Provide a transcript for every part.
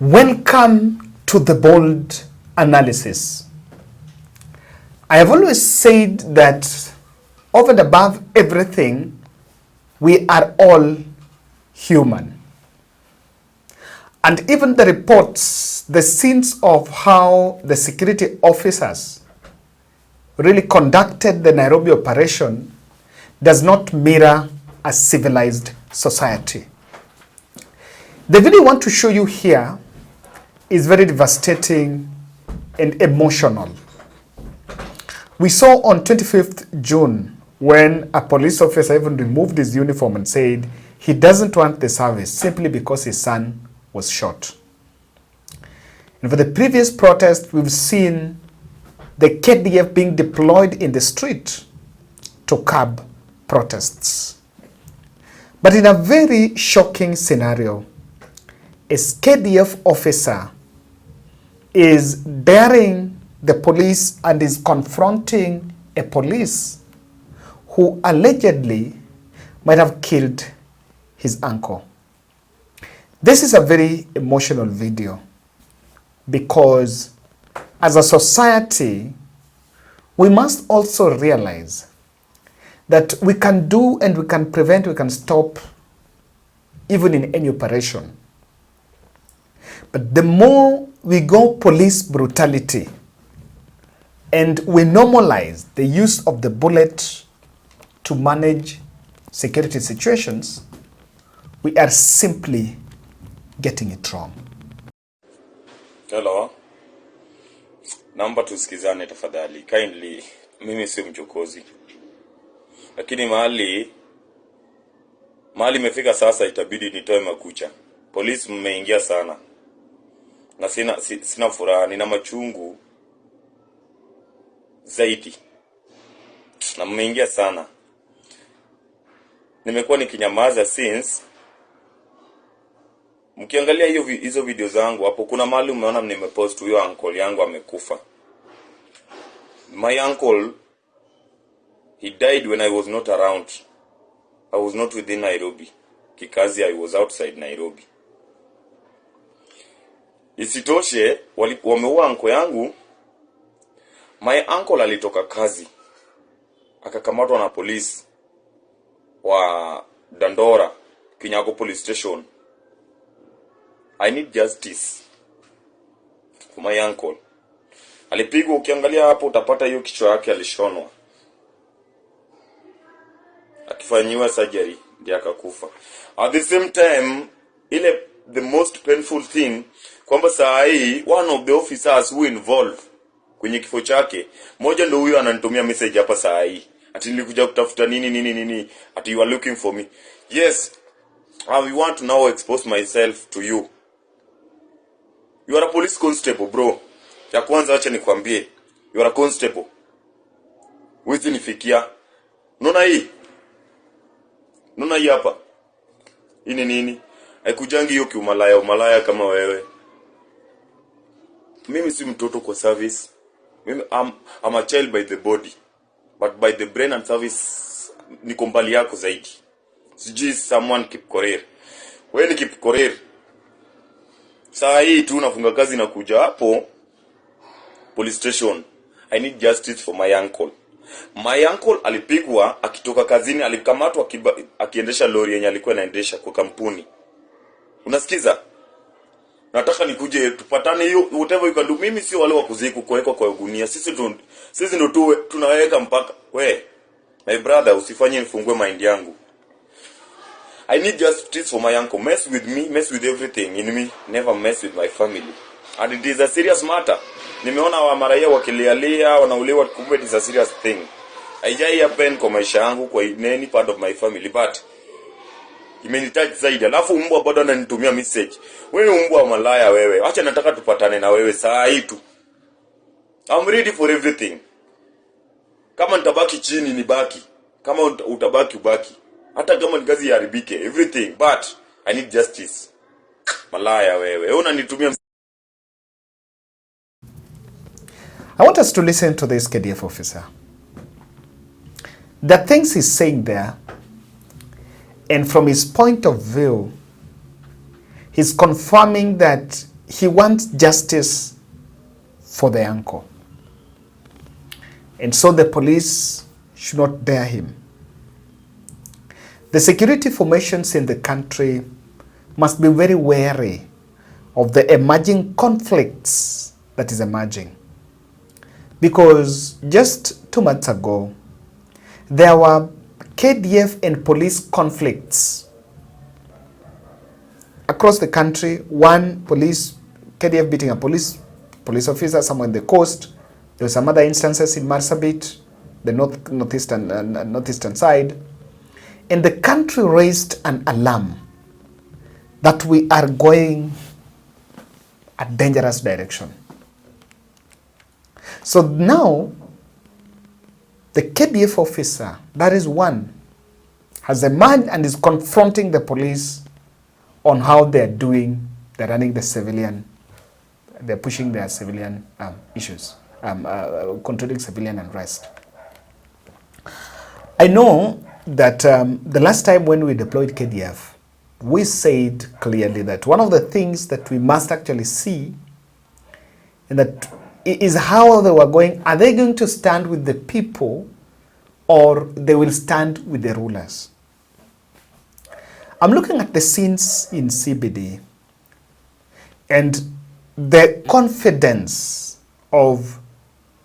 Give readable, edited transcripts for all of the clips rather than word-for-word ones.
Welcome to the bold analysis. I have always said that over and above everything, we are all human. And even the reports, the scenes of how the security officers really conducted the Nairobi operation does not mirror a civilized society. The video I want to show you here is very devastating and emotional. We saw on 25th June when a police officer even removed his uniform and said he doesn't want the service simply because his son was shot. And for the previous protest, we've seen the KDF being deployed in the street to curb protests. But in a very shocking scenario, a KDF officer is daring the police and is confronting a police who allegedly might have killed his uncle. This is a very emotional video because as a society, we must also realize that we can do and we can prevent, we can stop even in any operation. But the more we go police brutality and we normalize the use of the bullet to manage security situations, we are simply getting it wrong. Hello. Naomba tusikizane tafadhali. Kindly, mimi si mchokozi. Lakini mahali imefika sasa itabidi nitoe makucha. Polisi mmeingia sana. Na sina furaha, nina machungu zaidi. Na mmeingia sana. Nimekuwa nikinyamaza since. Mkiangalia hizo video zangu hapo kuna mahali umeona nimepost huyo uncle yangu amekufa. My uncle, he died when I was not around. I was not within Nairobi. Kikazi, I was outside Nairobi. Isitoshe, wameua uncle yangu. My uncle alitoka kazi. Akakamatwa na polisi wa Dandora, Kinyago police station. I need justice for my uncle. Alipigwa, ukiangalia hapo utapata hiyo kichwa yake alishonwa. Akifanyiwa surgery ndiye akakufa. At the same time, the most painful thing kwamba saa hii one of the officers who involved kwenye kifo chake, moja ndio huyo ananitumia message hapa saa hii. Ati nilikuja kutafuta nini, ati you are looking for me. Yes, I want to now expose myself to you. You are a police constable, bro. Ya kwanza acha nikwambie, you are a constable. Wezi nifikia. Nona hii hapa. Hii ni nini? Haikujangi hiyo umalaya kama wewe. Mimi si mtoto kwa service. Mimi I'm a child by the body, but by the brain and service niko mbali yako zaidi. Sijui someone keep career. Wewe ni keep career. Saa hii tu nafunga kazi na kuja hapo police station. I need justice for my uncle. My uncle alipigwa akitoka kazini, alikamatwa akiendesha lori yenye alikuwa anaendesha kwa kampuni. Unasikiza? Nataka nikuje tupatane hiyo whatever you can do. Mimi si wale wa kuziku kuweka kwa gunia. Sisi ndo tunaweka mpaka. My brother, usifanye nifungue mind yangu. I need justice for my uncle. Mess with me, mess with everything in me, never mess with my family. And it is a serious matter. Nimeona wa maraia wakilialia, wanaulewa, kumbe it is a serious thing. Haijai happen kwa maisha yangu, kwa any part of my family, but imenitaji zaidi. Alafu mbwa bado ananitumia message. Wewe mbwa malaya wewe. Acha nataka tupatane na wewe saa hii tu. I'm ready for everything. Kama nitabaki chini nibaki. Kama utabaki ubaki. Hata kama kazi iharibike, everything, but I need justice. Malaya wewe. Unanitumia. I want us to listen to this KDF officer. The things he's saying there, and from his point of view, he's confirming that he wants justice for the uncle. And so the police should not dare him. The security formations in the country must be very wary of the emerging conflicts that is emerging. Because just 2 months ago, there were KDF and police conflicts across the country. One police, KDF beating a police officer somewhere in the coast. There were some other instances in Marsabit, the northeastern side. And the country raised an alarm that we are going a dangerous direction. So now, the KDF officer, that is one, has emerged and is confronting the police on how they're running the civilian, they're pushing their civilian issues, controlling civilian unrest. I know that the last time when we deployed KDF, we said clearly that one of the things that we must actually see and that is how they were going. Are they going to stand with the people or they will stand with the rulers? I'm looking at the scenes in CBD and the confidence of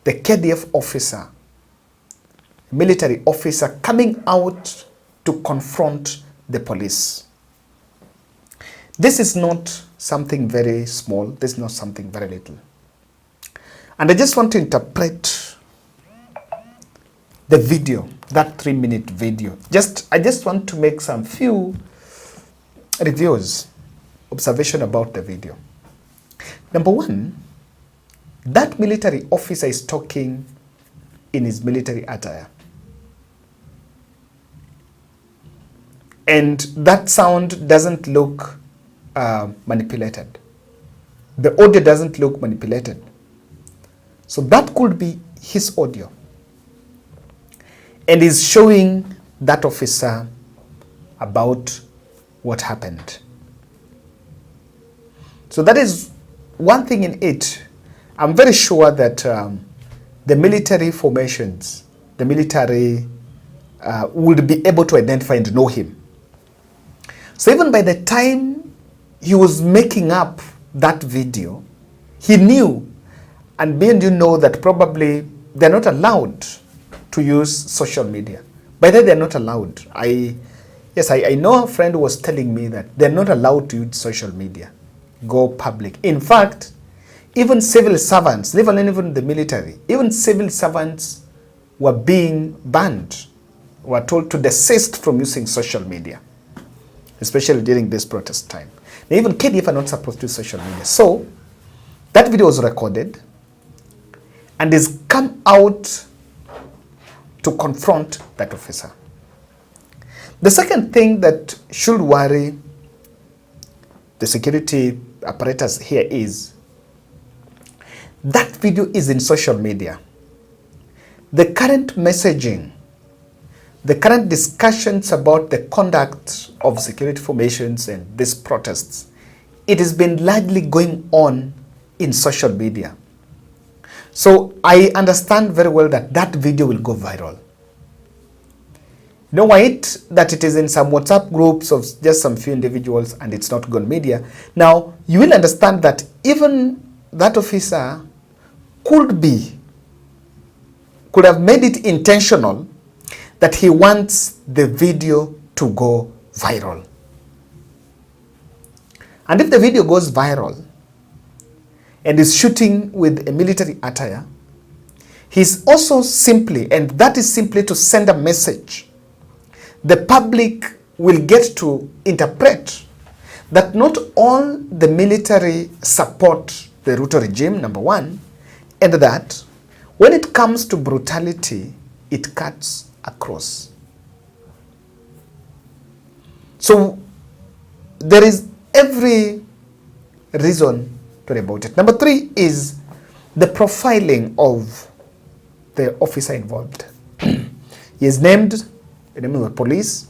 the KDF officer, military officer, coming out to confront the police. This is not something very small. This is not something very little. And I just want to interpret the video, that 3-minute video. I just want to make some few reviews, observation about the video. Number one, that military officer is talking in his military attire. And that sound doesn't look manipulated. The audio doesn't look manipulated. So that could be his audio. And is showing that officer about what happened. So that is one thing in it. I'm very sure that the military formations, the military would be able to identify and know him. So even by the time he was making up that video, he knew, and me and you know that probably they're not allowed to use social media. By that they're not allowed. I know a friend was telling me that they're not allowed to use social media, go public. In fact, even civil servants, even the military, even civil servants were being banned, were told to desist from using social media, especially during this protest time. Now, even KDF are not supposed to use social media. So that video was recorded and is come out to confront that officer. The second thing that should worry the security apparatus here is that video is in social media. The current messaging, the current discussions about the conduct of security formations and these protests, it has been largely going on in social media. So I understand very well that that video will go viral. You know why that it is in some WhatsApp groups of just some few individuals and it's not gone media. Now, you will understand that even that officer could have made it intentional that he wants the video to go viral. And if the video goes viral and is shooting with a military attire, he's also simply, and that is simply to send a message. The public will get to interpret that not all the military support the RUTO regime, number one, and that when it comes to brutality, it cuts across. So there is every reason to worry about it. Number three is the profiling of the officer involved. He is named the name of the police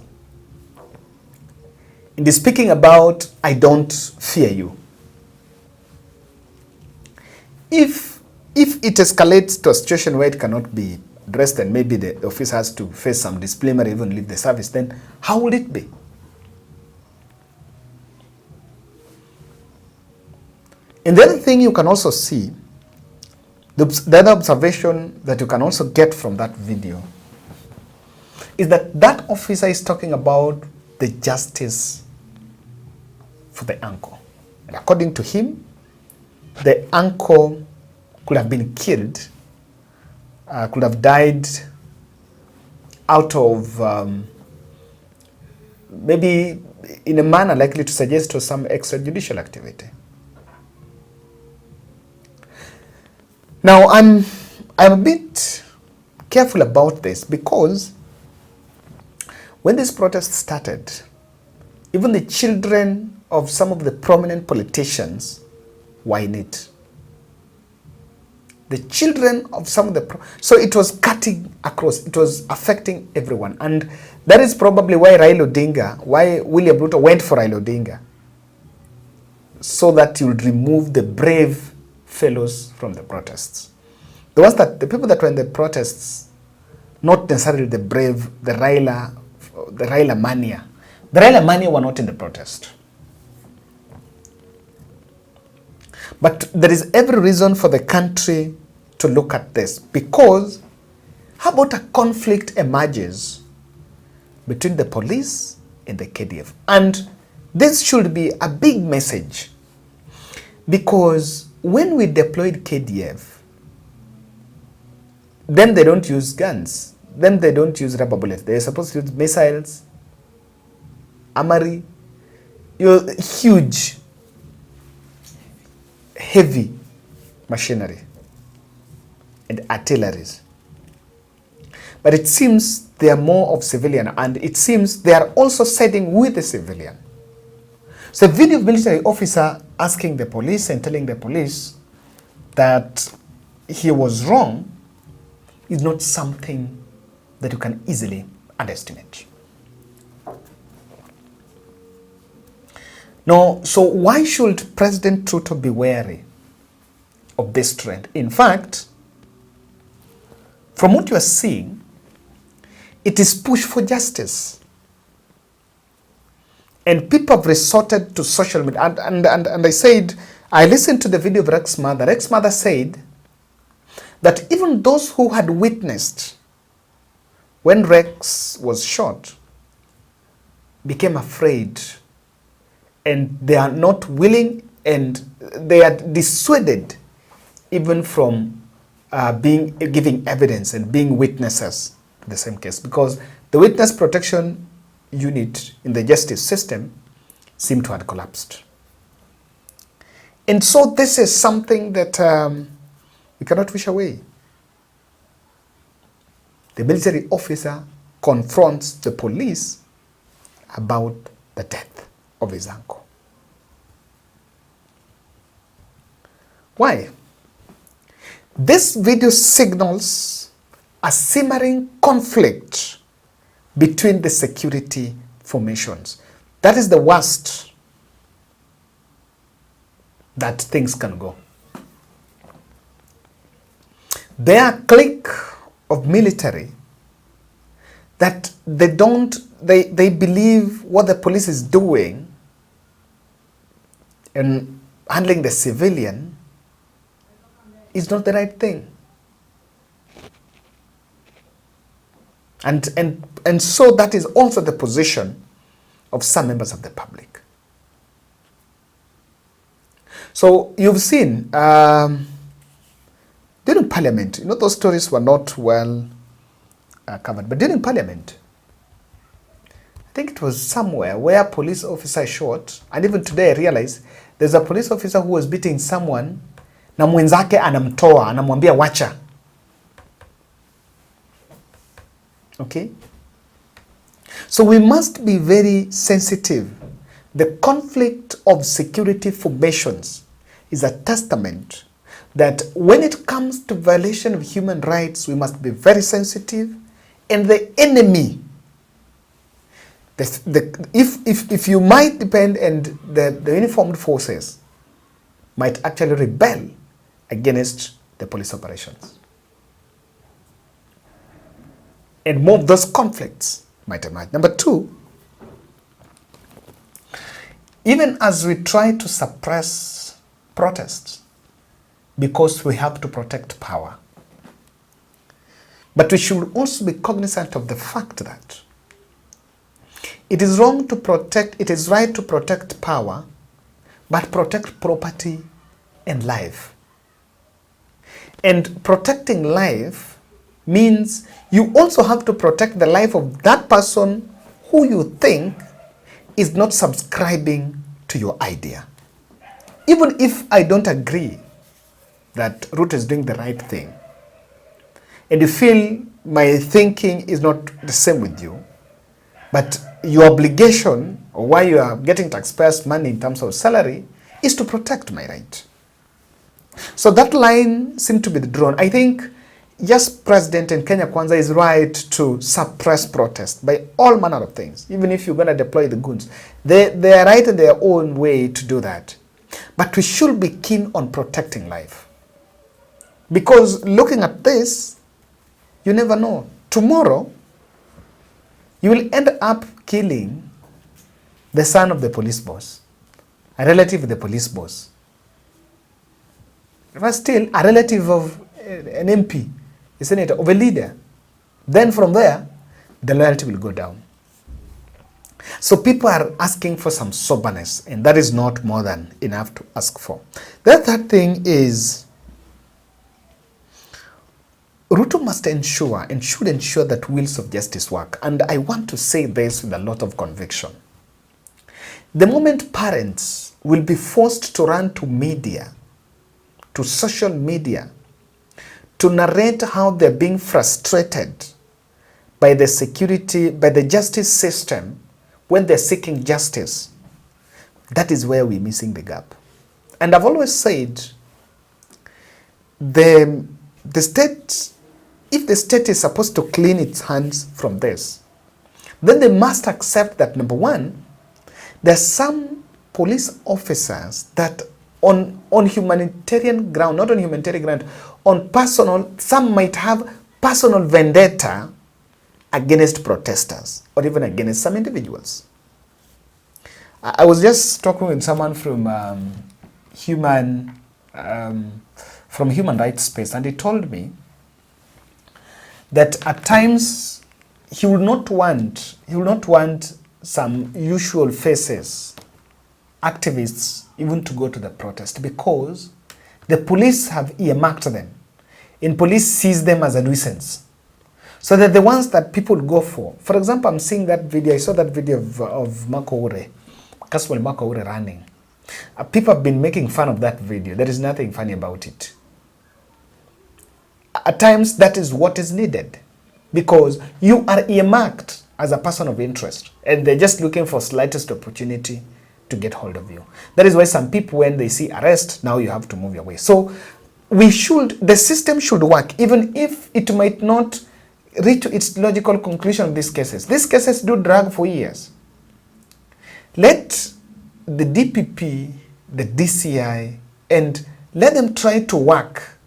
and is speaking about, I don't fear you. if it escalates to a situation where it cannot be addressed and maybe the officer has to face some discipline or even leave the service, then how will it be? And the other thing you can also see, the other observation that you can also get from that video is that that officer is talking about the justice for the uncle. And according to him, the uncle could have been killed, could have died out of maybe in a manner likely to suggest to some extrajudicial activity. Now, I'm a bit careful about this because when this protest started, even the children of some of the prominent politicians were in it. The children of some of the... So it was cutting across. It was affecting everyone. And that is probably why why William Ruto went for Raila Odinga. So that he would remove the brave fellows from the protests. The people that were in the protests, not necessarily the brave, the Raila mania. The Raila mania were not in the protest. But there is every reason for the country to look at this, because how about a conflict emerges between the police and the KDF? And this should be a big message, because when we deployed KDF, then they don't use guns. Then they don't use rubber bullets. They're supposed to use missiles, armory, huge, heavy machinery and artilleries. But it seems they are more of civilian, and it seems they are also siding with the civilian. So a video of military officer asking the police and telling the police that he was wrong is not something that you can easily underestimate. Now, so why should President Ruto be wary of this trend? In fact, from what you are seeing, it is push for justice. And people have resorted to social media. And I listened to the video of Rex's mother. Rex's mother said that even those who had witnessed when Rex was shot became afraid, and they are not willing, and they are dissuaded even from giving evidence and being witnesses to the same case, because the witness protection unit in the justice system seemed to have collapsed. And so this is something that we cannot wish away. The military officer confronts the police about the death of his uncle. Why? This video signals a simmering conflict between the security formations. That is the worst that things can go. They are a clique of military that they believe what the police is doing and handling the civilian is not the right thing. And so that is also the position of some members of the public. So you've seen during Parliament, those stories were not well covered, but during Parliament, I think it was somewhere where a police officer shot, and even today I realize there's a police officer who was beating someone, na mwenzake anamtoa, anamwambia wacha. Okay? So we must be very sensitive. The conflict of security formations is a testament that when it comes to violation of human rights, we must be very sensitive. And the enemy, if you might depend, and the uniformed forces might actually rebel against the police operations. And more of those conflicts might emerge. Number two, even as we try to suppress protests because we have to protect power, but we should also be cognizant of the fact that it is wrong to protect, it is right to protect power, but protect property and life. And protecting life means you also have to protect the life of that person who you think is not subscribing to your idea. Even if I don't agree that RUTO is doing the right thing, and you feel my thinking is not the same with you, but your obligation, or why you are getting taxpayers' money in terms of salary, is to protect my right. So that line seems to be drawn. I think, yes, President in Kenya Kwanza is right to suppress protest by all manner of things, even if you're going to deploy the goons. They are right in their own way to do that. But we should be keen on protecting life. Because looking at this, you never know. Tomorrow, you will end up killing the son of the police boss, a relative of the police boss, but still a relative of an MP, a senator, of a leader. Then from there, the loyalty will go down. So people are asking for some soberness, and that is not more than enough to ask for. The third thing is, RUTO must ensure and should ensure that wheels of justice work. And I want to say this with a lot of conviction. The moment parents will be forced to run to media, to social media, to narrate how they're being frustrated by the security, by the justice system when they're seeking justice, that is where we're missing the gap. And I've always said, the state, if the state is supposed to clean its hands from this, then they must accept that, number one, there are some police officers that on humanitarian ground, not on humanitarian ground, on personal, some might have personal vendetta against protesters or even against some individuals. I was just talking with someone from human rights space, and he told me that at times he will not want some usual faces, activists, even to go to the protest, because the police have earmarked them, and police sees them as a nuisance. So they're the ones that people go for. For example, I'm seeing that video, I saw that video of Marco Ure, Caswell Marco Ure running. People have been making fun of that video. There is nothing funny about it. At times, that is what is needed, because you are earmarked as a person of interest, and they're just looking for slightest opportunity to get hold of you. That is why some people, when they see arrest, now you have to move your way. So the system should work, even if it might not reach to its logical conclusion in these cases. These cases do drag for years. Let the DPP, the DCI, and let them try to work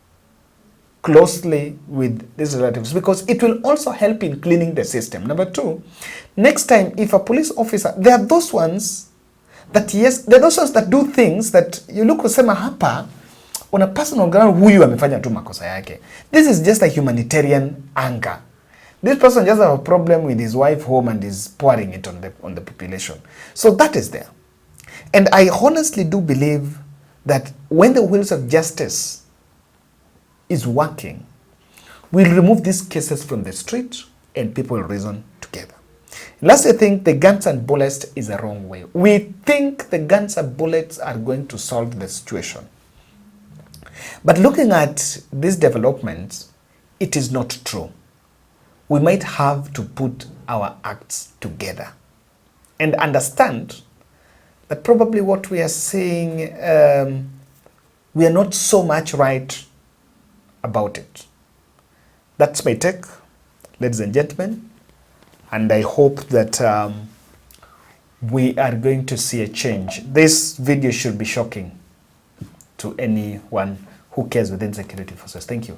closely with these relatives, because it will also help in cleaning the system. Number two, next time if a police officer, there are those ones that, yes, there are those ones that do things that you look kusema hapa on a personal ground, huyu amefanya tu makosa yake. This is just a humanitarian anger. This person just have a problem with his wife home and is pouring it on the population. So that is there. And I honestly do believe that when the wheels of justice is working, we'll remove these cases from the street and people will reason together. Last, I think the guns and bullets is the wrong way. We think the guns and bullets are going to solve the situation. But looking at these developments, it is not true. We might have to put our acts together and understand that probably what we are saying, we are not so much right about it. That's my take, ladies and gentlemen, and I hope that we are going to see a change. This video should be shocking to anyone who cares within security forces. Thank you.